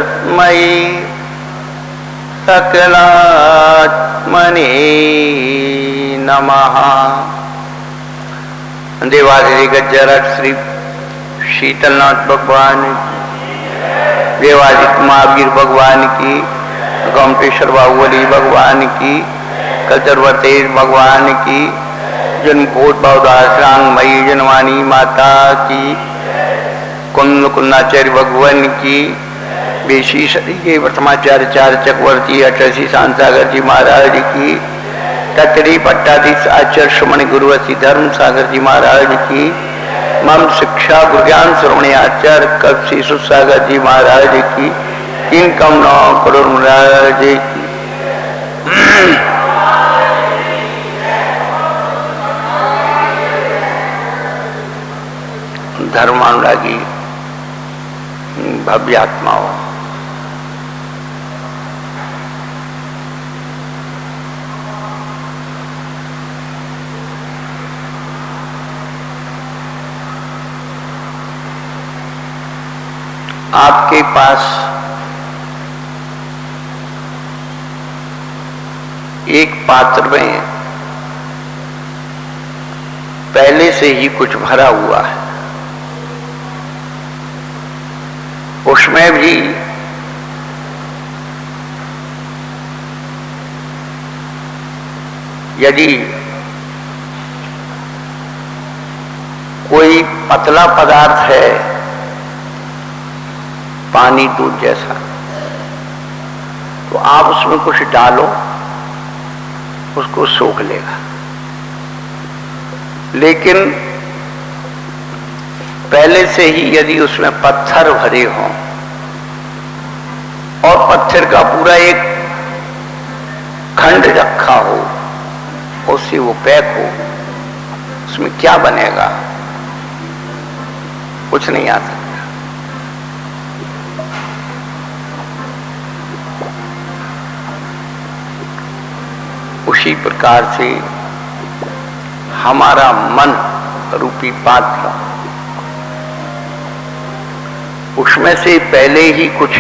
तस्मै सकलात्मने नमः। देवाधिदेव जरट श्री शीतलनाथ भगवान की, देवादित्य महावीर भगवान की, गोमटेश्वर बाहुबली भगवान की, कचरवतेश भगवान की, जन्मकोट बहुदाश्रांगमयी जनवानी माता की, कुंद कुंदाचार्य भगवान की, बेशी सदी के वर्तमाचार्य चार चक्रवर्ती अटसी सांसागर जी महाराज की, कतरी पट्टाधीश आचार्य श्रमण गुरुवसी धर्म सागर जी महाराज की, मम शिक्षा गुरुज्ञान श्रवणी आचार्य कपसी सुसागर जी महाराज की, किन कम नौ करोड़ महाराज की, धर्मानुरागी भव्य आत्माओं, आपके पास एक पात्र में पहले से ही कुछ भरा हुआ है, उसमें भी यदि कोई पतला पदार्थ है, पानी दूध जैसा, तो आप उसमें कुछ डालो, उसको सोख लेगा। लेकिन पहले से ही यदि उसमें पत्थर भरे हों और पत्थर का पूरा एक खंड रखा हो, उससे वो पैक हो, उसमें क्या बनेगा? कुछ नहीं आ सकता। उसी प्रकार से हमारा मन रूपी पात्र, उसमें से पहले ही कुछ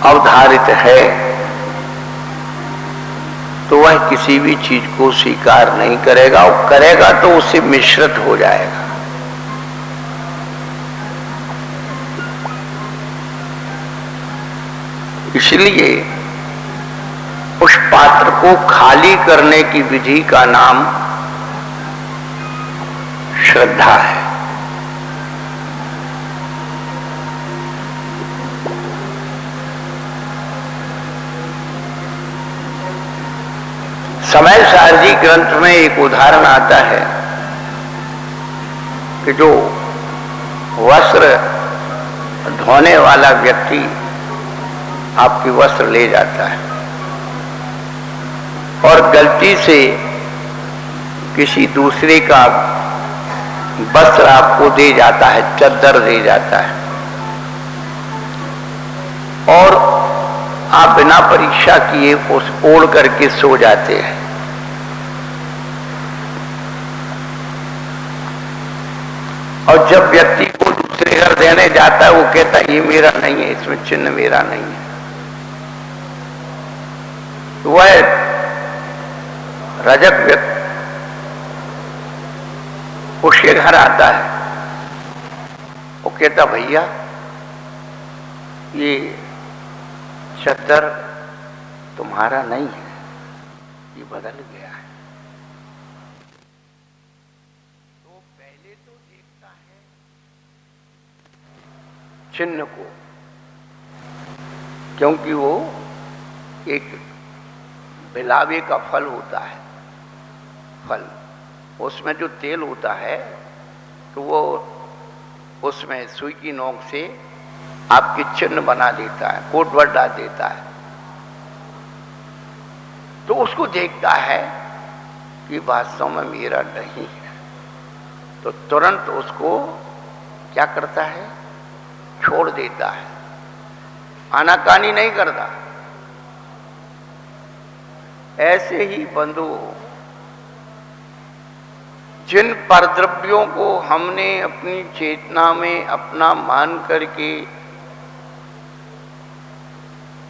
अवधारित है, तो वह किसी भी चीज को स्वीकार नहीं करेगा, और करेगा तो उससे मिश्रित हो जाएगा। इसलिए उस पात्र को खाली करने की विधि का नाम श्रद्धा है। समय सारजी ग्रंथ में एक उदाहरण आता है कि जो वस्त्र धोने वाला व्यक्ति आपके वस्त्र ले जाता है और गलती से किसी दूसरे का वस्त्र आपको दे जाता है, चद्दर दे जाता है, और आप बिना परीक्षा किए उस ओढ़ करके सो जाते हैं। और जब व्यक्ति को दूसरे घर देने जाता है, वो कहता है ये मेरा नहीं है, इसमें चिन्ह मेरा नहीं है। वह रजक व्यक्ति उसके घर आता है, वो कहता भैया ये चद्दर तुम्हारा नहीं है, ये बदल गया है। तो पहले तो देखता है चिन्ह को, क्योंकि वो एक बिलावे का फल होता है, फल, उसमें जो तेल होता है तो वो उसमें सुई की नोक से आपके चिन्ह बना देता है, कोट भर डाल देता है। तो उसको देखता है कि वास्तव में मेरा नहीं है, तो तुरंत उसको क्या करता है, छोड़ देता है, आनाकानी नहीं करता। ऐसे ही बंधु, जिन परद्रव्यों को हमने अपनी चेतना में अपना मान करके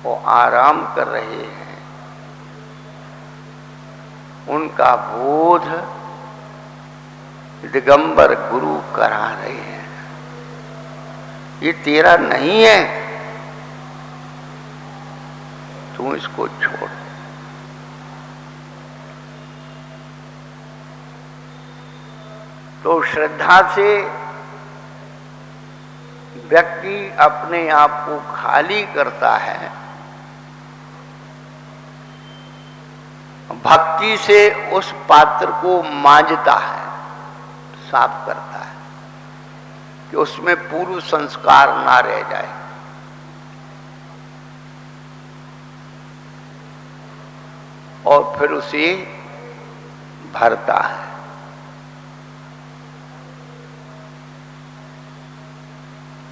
वो आराम कर रहे हैं, उनका बोध दिगंबर गुरु करा रहे हैं। ये तेरा नहीं है, तू इसको छोड़। तो श्रद्धा से व्यक्ति अपने आप को खाली करता है, भक्ति से उस पात्र को मांजता है, साफ करता है कि उसमें पूर्व संस्कार ना रह जाए। और फिर उसे भरता है।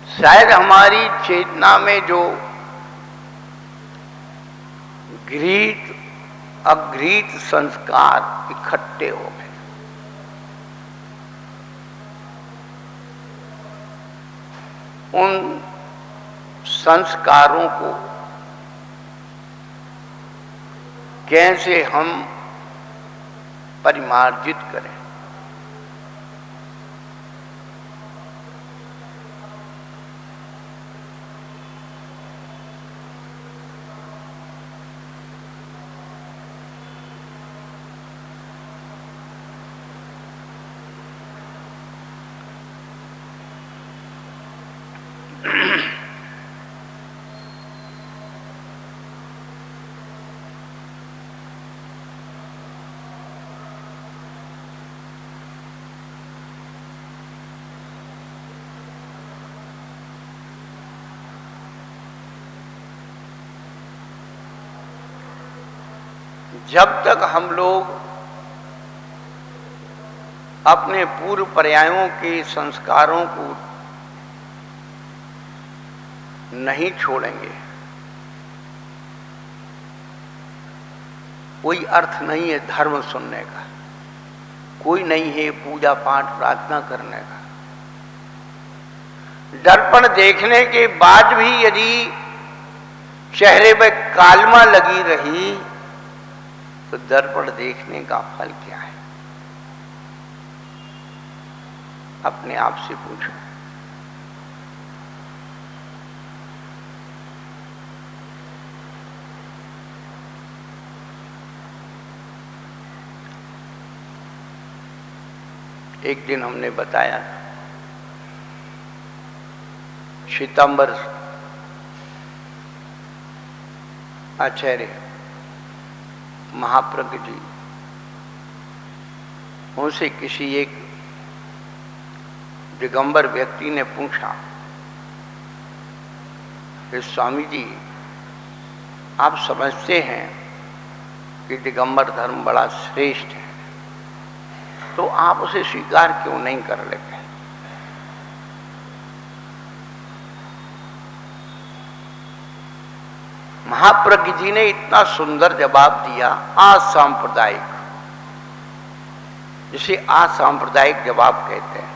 शायद हमारी चेतना में जो घृत अघृत संस्कार इकट्ठे हो गए, उन संस्कारों को कैसे हम परिमार्जित करें। जब तक हम लोग अपने पूर्व पर्यायों के संस्कारों को नहीं छोड़ेंगे, कोई अर्थ नहीं है धर्म सुनने का, कोई नहीं है पूजा पाठ प्रार्थना करने का। दर्पण देखने के बाद भी यदि चेहरे में कालमा लगी रही तो दर्पण देखने का फल क्या है? अपने आप से पूछो। एक दिन हमने बताया श्वेतांबर आचार्य महाप्रज्ञ जी, उनसे किसी एक दिगंबर व्यक्ति ने पूछा कि स्वामी जी, आप समझते हैं कि दिगंबर धर्म बड़ा श्रेष्ठ है, तो आप उसे स्वीकार क्यों नहीं कर लेते? महाप्रज्ञ जी ने इतना सुंदर जवाब दिया, असांप्रदायिक, जिसे असांप्रदायिक जवाब कहते हैं।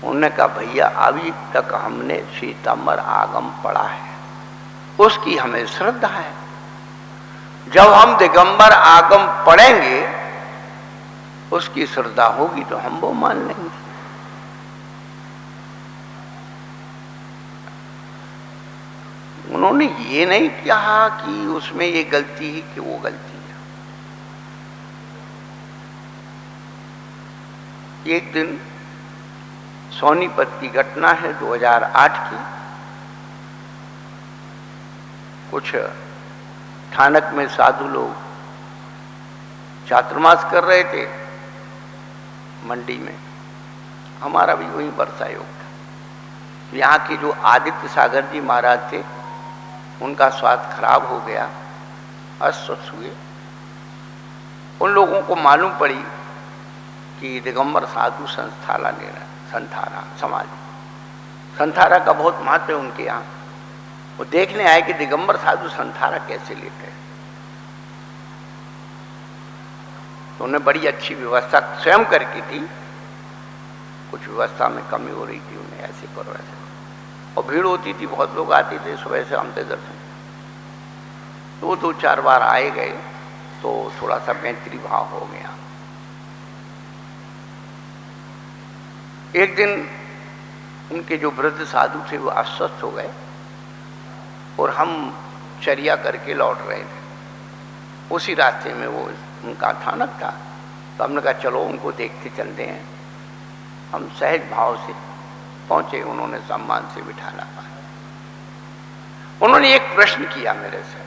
उन्होंने कहा, भैया अभी तक हमने श्वेतांबर आगम पढ़ा है, उसकी हमें श्रद्धा है। जब हम दिगंबर आगम पढ़ेंगे, उसकी श्रद्धा होगी तो हम वो मान लेंगे। उन्होंने ये नहीं कहा कि उसमें ये गलती है कि वो गलती है। एक दिन सोनीपत की घटना है 2008 की। कुछ थानक में साधु लोग चातुर्मास कर रहे थे मंडी में, हमारा भी वही वर्षा योग था। यहाँ के जो आदित्य सागर जी महाराज थे, उनका स्वास्थ्य खराब हो गया, अस्वस्थ हुए। उन लोगों को मालूम पड़ी कि दिगंबर साधु संस्थाला ले रहा है, संथारा समाज, संथारा का बहुत महत्व है उनके यहाँ। वो देखने आए कि दिगंबर साधु संथारा कैसे लेते हैं। तो उन्हें बड़ी अच्छी व्यवस्था स्वयं करके थी, कुछ व्यवस्था में कमी हो रही थी, उन्हें ऐसे करो ऐसे। और भीड़ होती थी, बहुत लोग आते थे सुबह से हमसे दर्शन। तो 2-4 बार आए गए तो थोड़ा सा मैत्री भाव हो गया। एक दिन उनके जो वृद्ध साधु थे वो अस्वस्थ हो गए और हम चर्या करके लौट रहे थे। उसी रास्ते में वो उनका स्थानक था, तो हमने कहा चलो उनको देखते चलते हैं। हम सहज भाव से पहुंचे, उन्होंने सम्मान से बिठाना पाया। उन्होंने एक प्रश्न किया मेरे से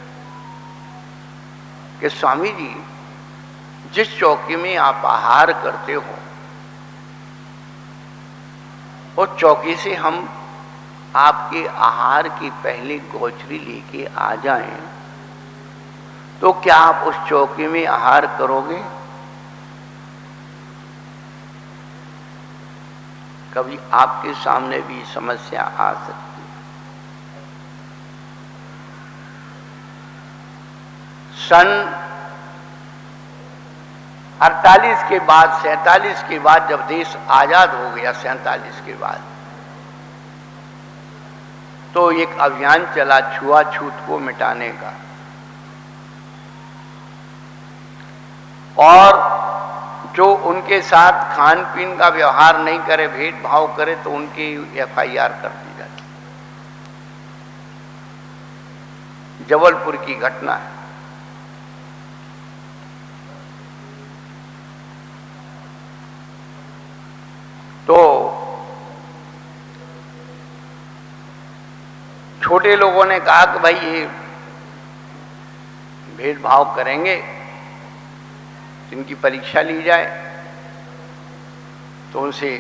कि स्वामी जी, जिस चौकी में आप आहार करते हो उस चौकी से हम आपके आहार की पहली गोचरी लेके आ जाएं तो क्या आप उस चौकी में आहार करोगे? कभी आपके सामने भी समस्या आ सकती है। सन 48 के बाद, 47 के बाद जब देश आजाद हो गया, 47 के बाद, तो एक अभियान चला छुआछूत को मिटाने का। और जो उनके साथ खान पीन का व्यवहार नहीं करे, भेदभाव करे, तो उनकी FIR कर दी जाती। जबलपुर की घटना है। तो छोटे लोगों ने कहा कि भाई ये भेदभाव करेंगे, इनकी परीक्षा ली जाए। तो उनसे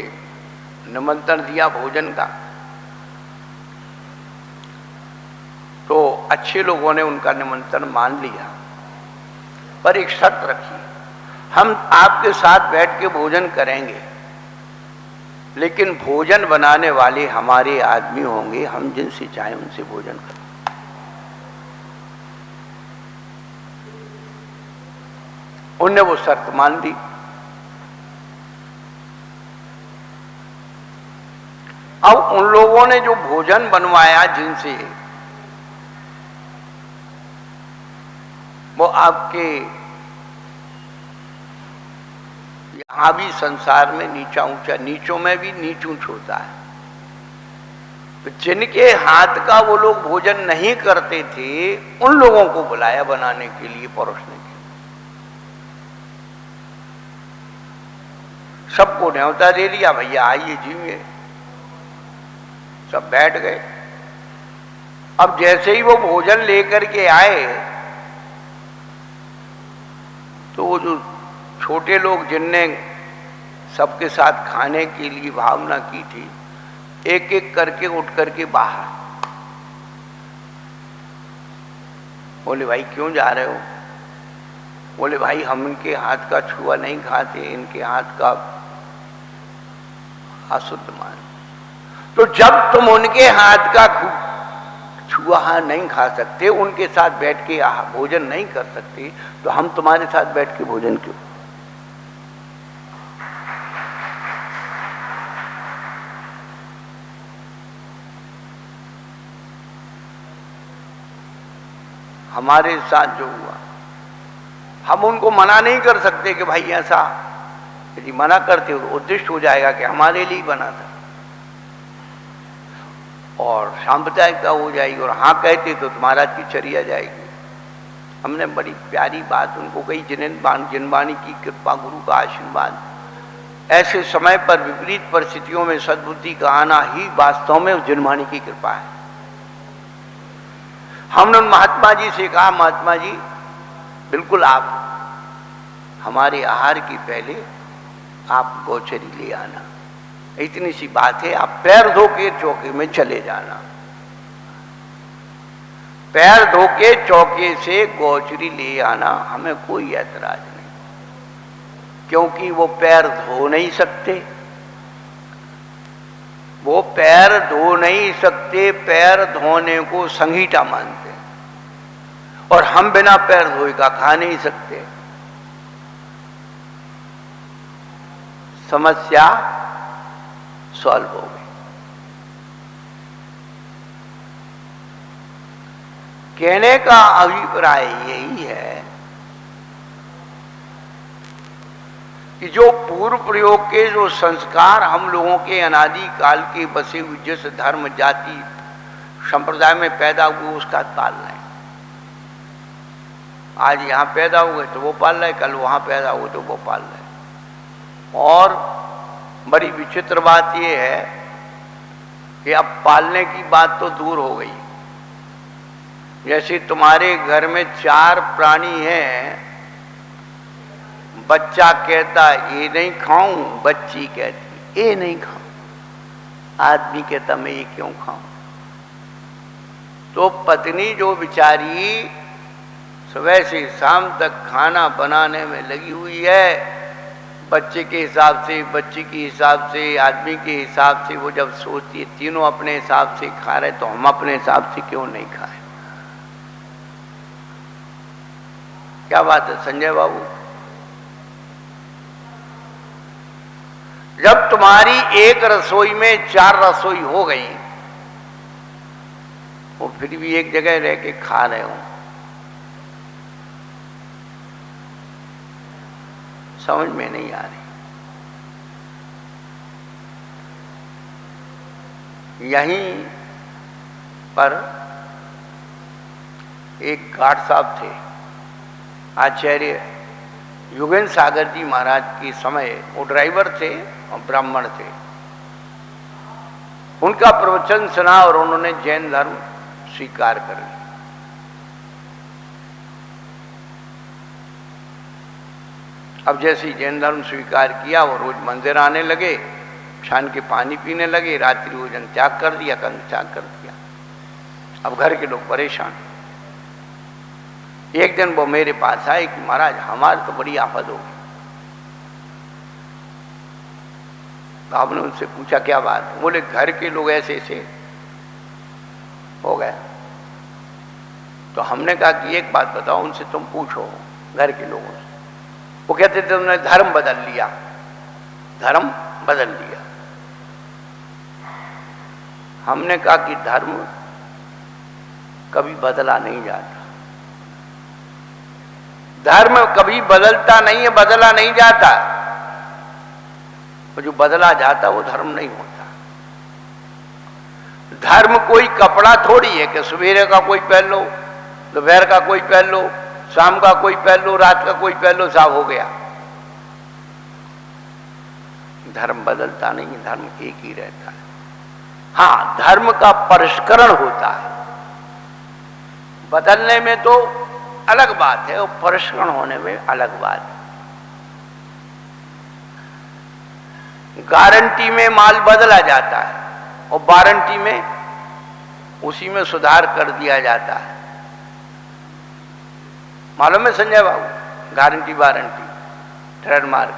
निमंत्रण दिया भोजन का। तो अच्छे लोगों ने उनका निमंत्रण मान लिया, पर एक शर्त रखी, हम आपके साथ बैठ के भोजन करेंगे, लेकिन भोजन बनाने वाले हमारे आदमी होंगे, हम जिनसे चाहे उनसे भोजन करें। उनने वो शर्त मान दी। अब उन लोगों ने जो भोजन बनवाया जिनसे, वो आपके यहां भी संसार में नीचा ऊंचा, नीचों में भी नीच ऊंच होता है। तो जिनके हाथ का वो लोग भोजन नहीं करते थे, उन लोगों को बुलाया बनाने के लिए, परोसने के लिए। सबको न्योता दे दिया, भैया आइए जीविए। सब बैठ गए। अब जैसे ही वो भोजन लेकर के आए, तो वो जो छोटे लोग जिनने सबके साथ खाने के लिए भावना की थी, एक एक करके उठ करके बाहर। बोले भाई क्यों जा रहे हो? बोले भाई हम इनके हाथ का छुआ नहीं खाते, इनके हाथ का अशुद्ध मान। तो जब तुम उनके हाथ का छुआ नहीं खा सकते, उनके साथ बैठ के भोजन नहीं कर सकते, तो हम तुम्हारे साथ बैठ के भोजन क्यों? हमारे साथ जो हुआ, हम उनको मना नहीं कर सकते कि भाई ऐसा, यदि मना करते हो तो उद्दिष्ट हो जाएगा कि हमारे लिए बना था और सांप्रदायिकता हो जाएगी, और हाँ कहते तो तुम्हारा की चर्या जाएगी। हमने बड़ी प्यारी बात उनको कही, जिनवाणी की कृपा, गुरु का आशीर्वाद। ऐसे समय पर विपरीत परिस्थितियों में सद्बुद्धि का आना ही वास्तव में जिनवाणी की कृपा है। हमने महात्मा जी से कहा, महात्मा जी बिल्कुल आप हमारे आहार की पहले आप गोचरी ले आना, इतनी सी बात है। आप पैर धो के चौके में चले जाना। पैर धो के चौके से गोचरी ले आना, हमें कोई ऐतराज नहीं, क्योंकि वो पैर धो नहीं सकते। वो पैर धो नहीं सकते, पैर धोने को संगीता मानते हैं, और हम बिना पैर धोए का खा नहीं सकते। समस्या सॉल्व हो गई। कहने का अभिप्राय यही है कि जो पूर्व प्रयोग के जो संस्कार हम लोगों के अनादि काल के बसे हुए जिस धर्म जाति संप्रदाय में पैदा हुए उसका पालना है। आज यहां पैदा हुए तो वो पाल रहे, कल वहां पैदा हुए तो वो पाल रहे। और बड़ी विचित्र बात यह है कि अब पालने की बात तो दूर हो गई। जैसे तुम्हारे घर में 4 प्राणी हैं, बच्चा कहता ये नहीं खाऊं, बच्ची कहती ये नहीं खाऊं, आदमी कहता मैं ये क्यों खाऊं। तो पत्नी जो बेचारी सुबह से शाम तक खाना बनाने में लगी हुई है, बच्चे के हिसाब से, बच्ची के हिसाब से, आदमी के हिसाब से, वो जब सोचती है तीनों अपने हिसाब से खा रहे तो हम अपने हिसाब से क्यों नहीं खाएं। क्या बात है संजय बाबू? जब तुम्हारी एक रसोई में 4 रसोई हो गई, वो फिर भी एक जगह रह के खा रहे हो, समझ में नहीं आ रही। यहीं पर एक गार्ड साहब थे, आचार्य योगेंद्र सागर जी महाराज के समय, वो ड्राइवर थे और ब्राह्मण थे। उनका प्रवचन सुना और उन्होंने जैन धर्म स्वीकार कर लिया। अब जैसे ही जैन धर्म स्वीकार किया, वो रोज मंदिर आने लगे, छान के पानी पीने लगे, रात्रि भोजन त्याग कर दिया, कंद त्याग कर दिया। अब घर के लोग परेशान। एक दिन वो मेरे पास आए कि महाराज हमारे तो बड़ी आफत हो गई। तो आपने उनसे पूछा क्या बात? बोले घर के लोग ऐसे ऐसे हो गए। तो हमने कहा कि एक बात बताओ, उनसे तुम पूछो घर के लोगों से। वो कहते थे तुमने धर्म बदल लिया, धर्म बदल लिया। हमने कहा कि धर्म कभी बदला नहीं जाता, धर्म कभी बदलता नहीं है, बदला नहीं जाता। जो बदला जाता वो धर्म नहीं होता। धर्म कोई कपड़ा थोड़ी है कि सवेरे का कोई पहन लो, दोपहर का कोई पहन लो, शाम का कोई पहन लो, रात का कोई पहन लो, साफ हो गया। धर्म बदलता नहीं, धर्म एक ही रहता है। हाँ, धर्म का परिष्करण होता है, बदलने में तो अलग बात है और परिष्करण होने में अलग बात है। गारंटी में माल बदला जाता है और वारंटी में उसी में सुधार कर दिया जाता है। मालूम है संजय बाबू? Guarantee warranty, trademark.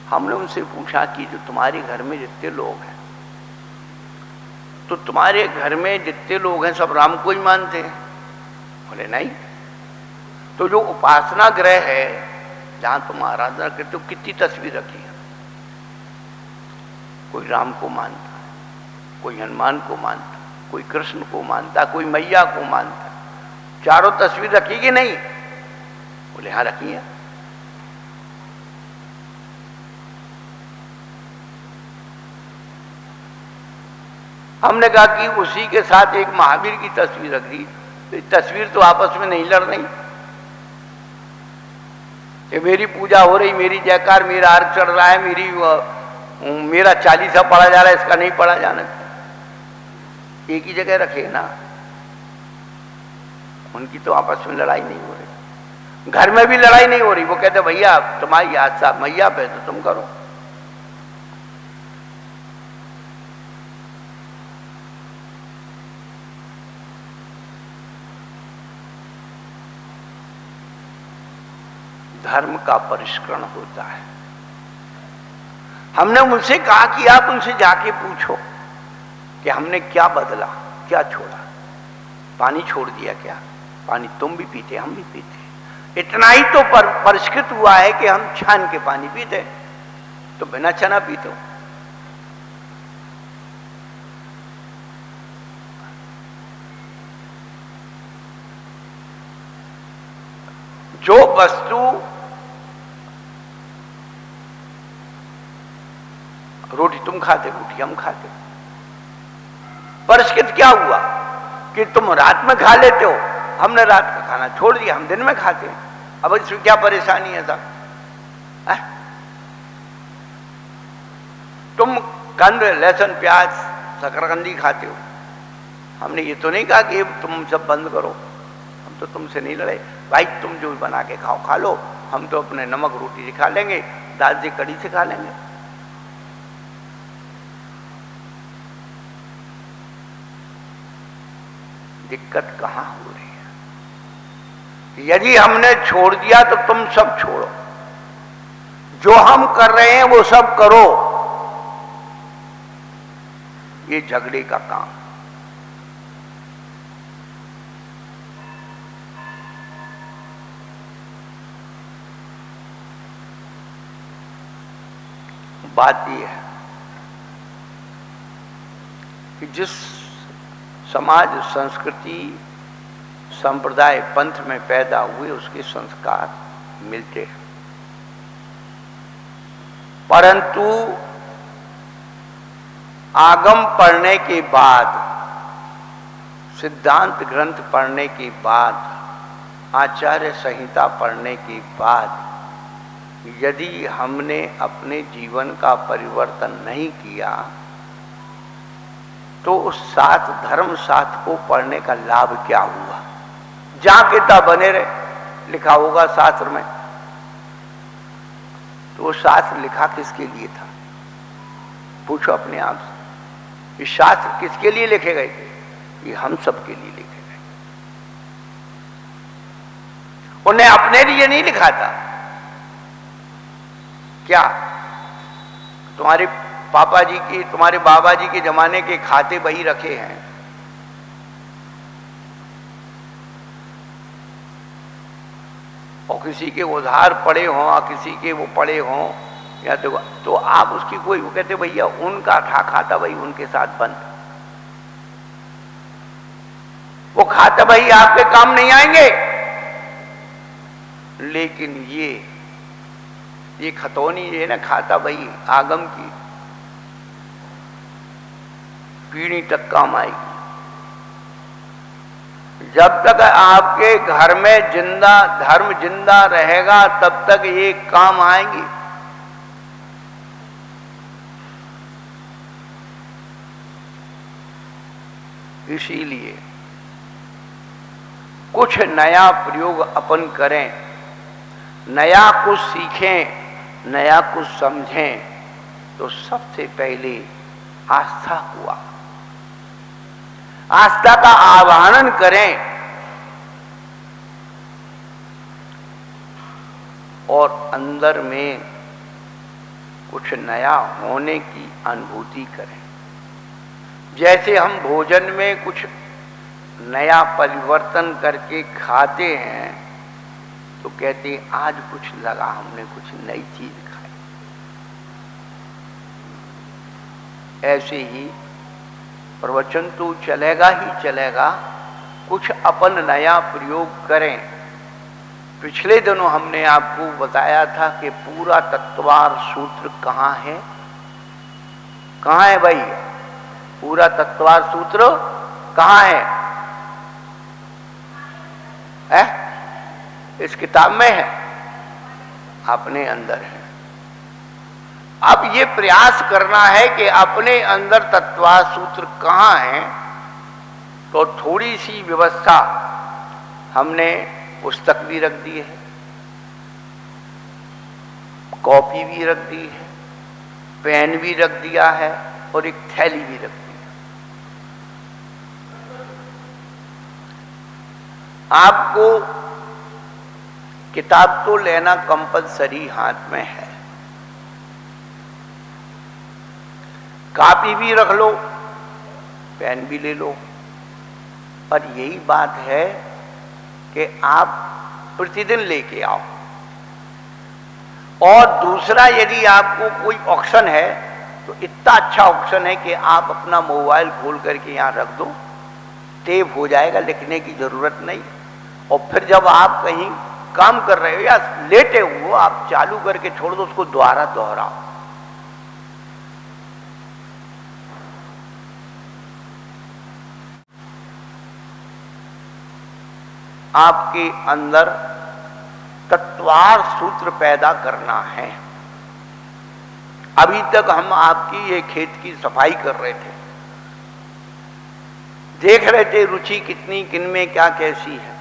हमने उनसे पूछा कि जो तुम्हारे घर में जितने लोग हैं, तो तुम्हारे घर में जितने लोग हैं सब राम को ही मानते हैं? बोले नहीं। तो जो उपासना गृह है जहां तुम आराधना करते हो, कितनी तस्वीर रखी है? कोई राम को मानता, कोई हनुमान को मानता, कोई कृष्ण को मानता, कोई मैया को मानता। चारों तस्वीर रखी कि नहीं? बोले हाँ रखी है। हमने कहा कि उसी के साथ एक महावीर की तस्वीर रख दी, तो तस्वीर तो आपस में नहीं लड़ रही। ये मेरी पूजा हो रही, मेरी जयकार, मेरा अर्घ चढ़ रहा है, मेरा चालीसा पढ़ा जा रहा है, इसका नहीं पढ़ा जाना। एक ही जगह रखे ना, उनकी तो आपस में लड़ाई नहीं हो रही, घर में भी लड़ाई नहीं हो रही। वो कहते भैया तुम्हारी आस्था मैया पे तो तुम करो। धर्म का परिष्करण होता है। हमने उनसे कहा कि आप उनसे जाके पूछो कि हमने क्या बदला, क्या छोड़ा। पानी छोड़ दिया क्या? पानी तुम भी पीते, हम भी पीते। इतना ही तो परिष्कृत हुआ है कि हम छान के पानी पीते, तो बिना छना पीते। जो वस्तु रोटी तुम खाते, रोटी हम खाते, परिस्थिति क्या हुआ कि तुम रात में खा लेते हो, हमने रात का खाना छोड़ दिया, हम दिन में खाते हैं। अब इसमें क्या परेशानी है साहब? तुम कंद, लहसुन, प्याज, शकरकंदी खाते हो, हमने ये तो नहीं कहा कि तुम सब बंद करो, हम तो तुमसे नहीं लड़े, भाई तुम जो बना के खाओ खा लो, हम तो अपने नमक रोटी से खा लेंगे, दाल से कड़ी से खा लेंगे। दिक्कत कहां हो रही है? यदि हमने छोड़ दिया तो तुम सब छोड़ो, जो हम कर रहे हैं वो सब करो, ये झगड़े का काम। बात यह है कि जिस समाज, संस्कृति, संप्रदाय, पंथ में पैदा हुए उसके संस्कार मिलते हैं, परंतु आगम पढ़ने के बाद, सिद्धांत ग्रंथ पढ़ने के बाद, आचार्य संहिता पढ़ने के बाद यदि हमने अपने जीवन का परिवर्तन नहीं किया तो उस सात धर्म सात को पढ़ने का लाभ क्या हुआ? जहां किताब बने रहे, लिखा होगा शास्त्र में, तो वो शास्त्र लिखा किसके लिए था? पूछो अपने आप से, ये शास्त्र किसके लिए लिखे गए थे? ये हम सब के लिए लिखे गए। उन्हें अपने लिए नहीं लिखा था क्या? तुम्हारे पापा जी की, तुम्हारे बाबा जी के जमाने के खाते बही रखे हैं, और किसी के उधार पड़े हों और किसी के वो पड़े हों, या तो आप उसकी कोई, वो कहते भैया उनका था खाता भाई, उनके साथ बंद, वो खाता भाई आपके काम नहीं आएंगे। लेकिन ये खतौनी है ना, खाता भाई आगम की पीढ़ी तक काम आएगी। जब तक आपके घर में जिंदा धर्म जिंदा रहेगा तब तक ये काम आएंगी। इसीलिए कुछ नया प्रयोग अपन करें, नया कुछ सीखें, नया कुछ समझें, तो सबसे पहले आस्था हुआ, आस्था का आवाहन करें और अंदर में कुछ नया होने की अनुभूति करें। जैसे हम भोजन में कुछ नया परिवर्तन करके खाते हैं तो कहते हैं आज कुछ लगा, हमने कुछ नई चीज खाई। ऐसे ही प्रवचन तो चलेगा ही चलेगा, कुछ अपन नया प्रयोग करें। पिछले दिनों हमने आपको बताया था कि पूरा तत्वार सूत्र कहाँ है? कहाँ है भाई? पूरा तत्वार सूत्र कहाँ है? इस किताब में है, अपने अंदर है। अब ये प्रयास करना है कि अपने अंदर तत्वार सूत्र कहाँ है, तो थोड़ी सी व्यवस्था हमने पुस्तक भी रख दी है, कॉपी भी रख दी है, पेन भी रख दिया है और एक थैली भी रख दी है। आपको किताब तो लेना कंपलसरी हाथ में है, कॉपी भी रख लो, पेन भी ले लो, पर यही बात है कि आप प्रतिदिन लेके आओ। और दूसरा, यदि आपको कोई ऑप्शन है तो इतना अच्छा ऑप्शन है कि आप अपना मोबाइल खोल करके यहां रख दो, टेप हो जाएगा, लिखने की जरूरत नहीं। और फिर जब आप कहीं काम कर रहे हो या लेटे हो, आप चालू करके छोड़ दो, उसको दोबारा दोहराओ। आपके अंदर तत्वार सूत्र पैदा करना है। अभी तक हम आपकी ये खेत की सफाई कर रहे थे, देख रहे थे रुचि कितनी, किनमें क्या कैसी है।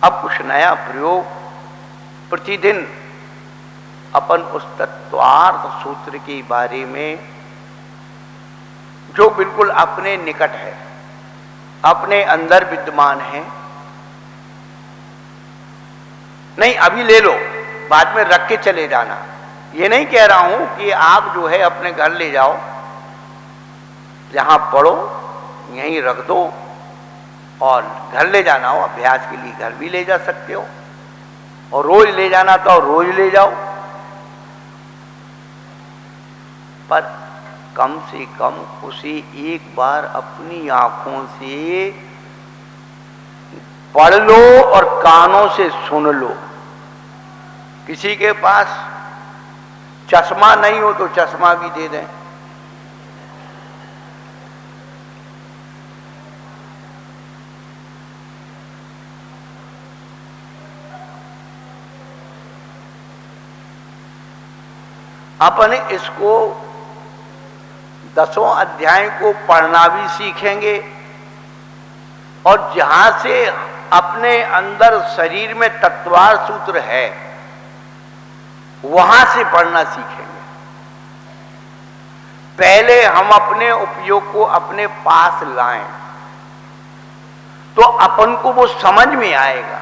अब कुछ नया प्रयोग, प्रतिदिन अपन उस तत्वार्थ सूत्र के बारे में जो बिल्कुल अपने निकट है, अपने अंदर विद्यमान है, नहीं अभी ले लो, बाद में रख के चले जाना। ये नहीं कह रहा हूं कि आप जो है अपने घर ले जाओ, जहां पढ़ो यहीं रख दो, और घर ले जाना हो अभ्यास के लिए घर भी ले जा सकते हो, और रोज ले जाना तो रोज ले जाओ, पर कम से कम उसे एक बार अपनी आंखों से पढ़ लो और कानों से सुन लो। किसी के पास चश्मा नहीं हो तो चश्मा भी दे दें। अपन इसको 10 अध्याय को पढ़ना भी सीखेंगे, और जहां से अपने अंदर शरीर में तत्वार सूत्र है वहां से पढ़ना सीखेंगे। पहले हम अपने उपयोग को अपने पास लाएं तो अपन को वो समझ में आएगा।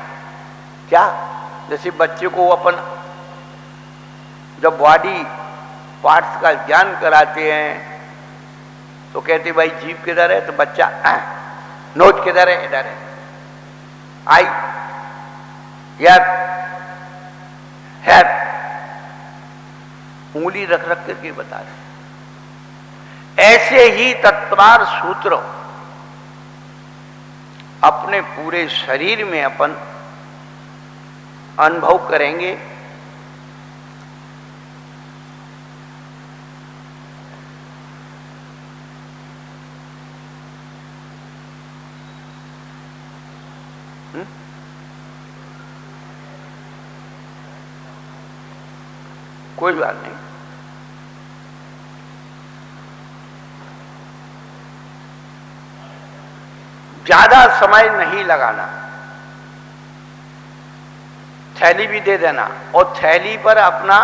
क्या, जैसे बच्चे को अपन जब बॉडी पार्ट्स का ज्ञान कराते हैं तो कहते भाई जीभ किधर है, तो बच्चा नोज किधर है, इधर है, आई यार हेयर, उंगली रख रख करके बता रहे। ऐसे ही तत्वार सूत्र अपने पूरे शरीर में अपन अनुभव करेंगे। कोई बात नहीं, ज्यादा समय नहीं लगाना, थैली भी दे देना और थैली पर अपना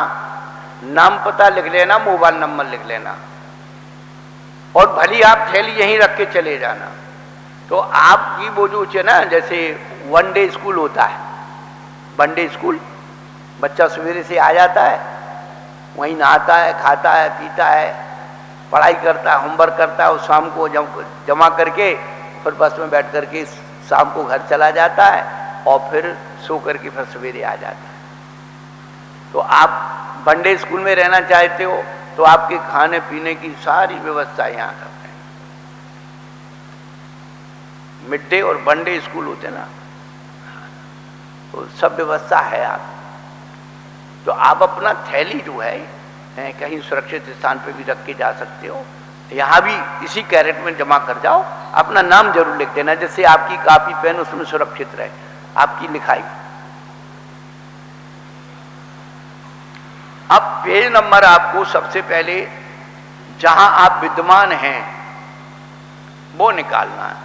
नाम पता लिख लेना, मोबाइल नंबर लिख लेना, और भली आप थैली यहीं रख के चले जाना। तो आपकी वो जो है ना, जैसे वन डे स्कूल होता है, वन डे स्कूल, बच्चा सवेरे से आ जाता है, वहीं नहाता है, खाता है, पीता है, पढ़ाई करता है, होमवर्क करता है, और शाम को जमा करके फिर बस में बैठ करके शाम को घर चला जाता है, और फिर सो करके फिर सवेरे आ जाता है। तो आप वनडे स्कूल में रहना चाहते हो तो आपके खाने पीने की सारी व्यवस्था यहाँ करते हैं। मिड डे और वनडे स्कूल होते ना, तो सब व्यवस्था है। आप तो आप अपना थैली जो है कहीं सुरक्षित स्थान पे भी रख के जा सकते हो, यहाँ भी इसी कैरेट में जमा कर जाओ, अपना नाम जरूर लिख देना, जिससे आपकी कॉपी पेन उसमें सुरक्षित रहे, आपकी लिखाई। अब पेज नंबर आपको सबसे पहले जहां आप विद्यमान हैं वो निकालना है।